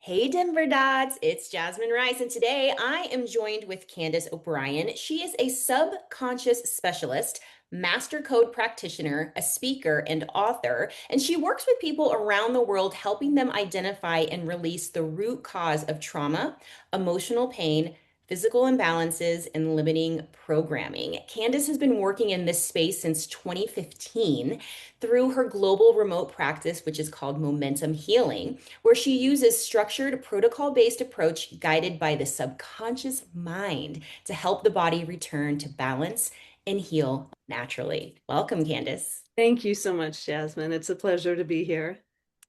Hey Denver Dots, it's Jasmine Rice, and today I am joined with Candace O'Brien. She is a subconscious specialist, master code practitioner, a speaker, and author, and she works with people around the world helping them identify and release the root cause of trauma, emotional pain, physical imbalances, and limiting programming. Candace has been working in this space since 2015 through her global remote practice, which is called Momentum Healing, where she uses structured protocol-based approach guided by the subconscious mind to help the body return to balance and heal naturally. Welcome, Candace. Thank you so much, Jasmine. It's a pleasure to be here.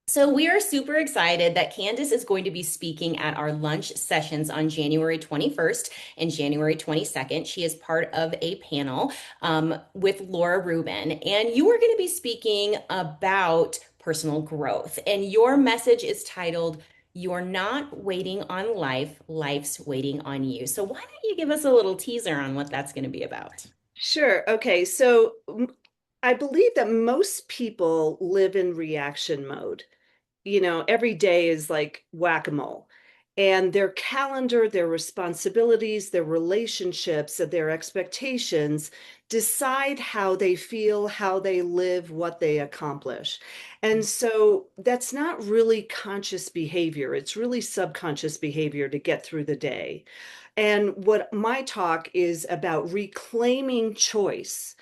So we are super excited that Candace is going to be speaking at our lunch sessions on January 21st and January 22nd. She is part of a panel with Laura Rubin, and you are going to be speaking about personal growth. And your message is titled, "You're not waiting on life, life's waiting on you." So why don't you give us a little teaser on what that's going to be about? Sure. Okay. I believe that most people live in reaction mode. Every day is like whack-a-mole. And their calendar, their responsibilities, their relationships, and their expectations decide how they feel, how they live, what they accomplish. And so that's not really conscious behavior. It's really subconscious behavior to get through the day. And what my talk is about reclaiming choice.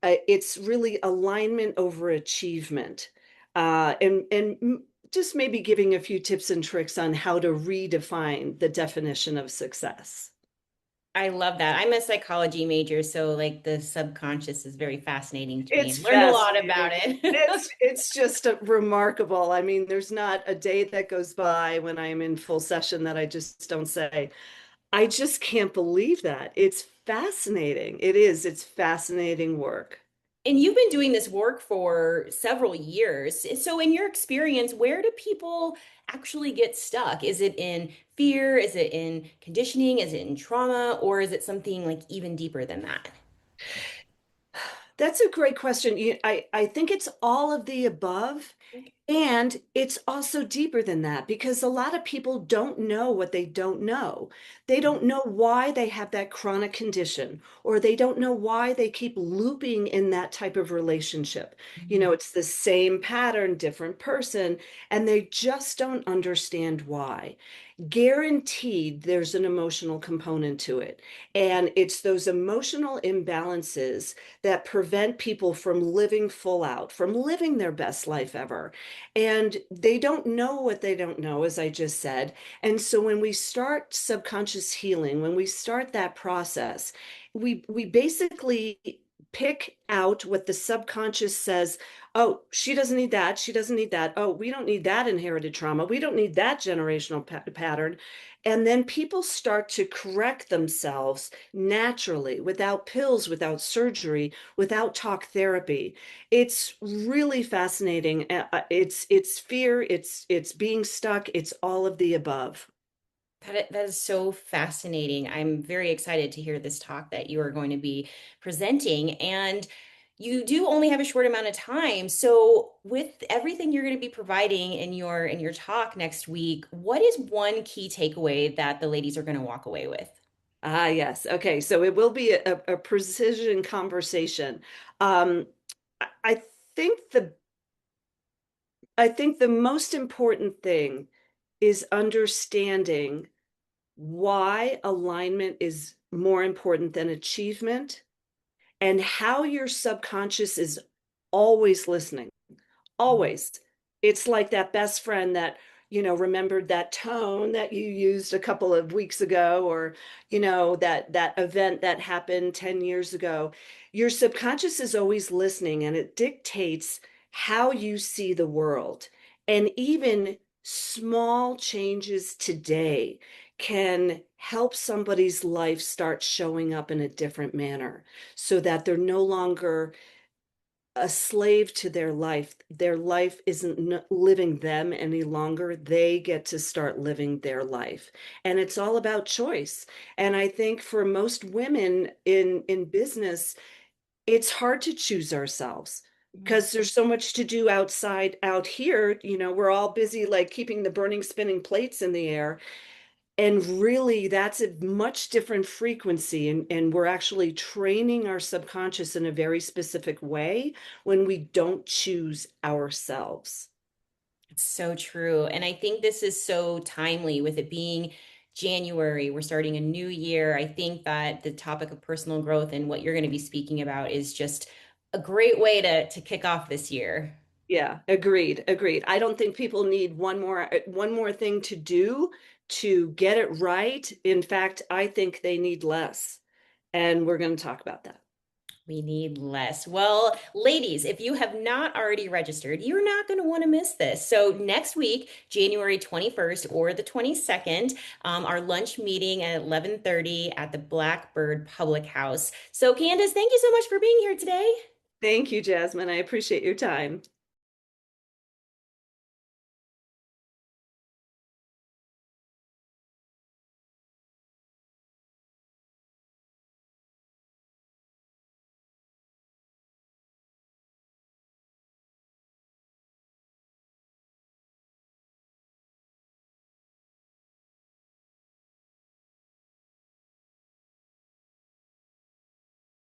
It's really alignment over achievement. And just maybe giving a few tips and tricks on how to redefine the definition of success. I love that. I'm a psychology major, so like the subconscious is very fascinating to me. It's I've learned a lot about fascinating. it. It's just remarkable. I mean, there's not a day that goes by when I'm in full session that I just don't say, I just can't believe that. It's fascinating. It is. It's fascinating work. And you've been doing this work for several years. So, in your experience, where do people actually get stuck? Is it in fear? Is it in conditioning? Is it in trauma? Or is it something like even deeper than that? That's a great question. I think it's all of the above. And it's also deeper than that because a lot of people don't know what they don't know. They don't know why they have that chronic condition, or they don't know why they keep looping in that type of relationship. Mhm. It's the same pattern, different person, and they just don't understand why. Guaranteed, there's an emotional component to it. And it's those emotional imbalances that prevent people from living full out, from living their best life ever. And they don't know what they don't know, as I just said. And so when we start subconscious healing, when we start that process, we basically pick out what the subconscious says. Oh, she doesn't need that. She doesn't need that. Oh, we don't need that inherited trauma. We don't need that generational pattern. And then people start to correct themselves naturally without pills, without surgery, without talk therapy. It's really fascinating. It's fear, it's being stuck, it's all of the above. That is so fascinating. I'm very excited to hear this talk that you are going to be presenting. And you do only have a short amount of time. So with everything you're going to be providing in your talk next week, what is one key takeaway that the ladies are going to walk away with? Ah, yes. Okay, so it will be a precision conversation. Um, I think the most important thing is understanding why alignment is more important than achievement and how your subconscious is always listening. Always. It's like that best friend that, remembered that tone that you used a couple of weeks ago, or, that event that happened 10 years ago. Your subconscious is always listening and it dictates how you see the world. And even small changes today can help somebody's life start showing up in a different manner so that they're no longer a slave to their life. Their life isn't living them any longer. They get to start living their life. And it's all about choice. And I think for most women in business, it's hard to choose ourselves. because there's so much to do outside out here. We're all busy like keeping the burning spinning plates in the air. And really, that's a much different frequency. And we're actually training our subconscious in a very specific way when we don't choose ourselves. It's so true. And I think this is so timely with it being January. We're starting a new year. I think that the topic of personal growth and what you're going to be speaking about is just a great way to kick off this year. Yeah, agreed, agreed. I don't think people need one more thing to do to get it right. In fact, I think they need less. And we're going to talk about that. We need less. Well, ladies, if you have not already registered, you're not going to want to miss this. So, next week, January 21st or the 22nd, our lunch meeting at 11:30 at the Blackbird Public House. So, Candace, thank you so much for being here today. Thank you, Jasmine. I appreciate your time.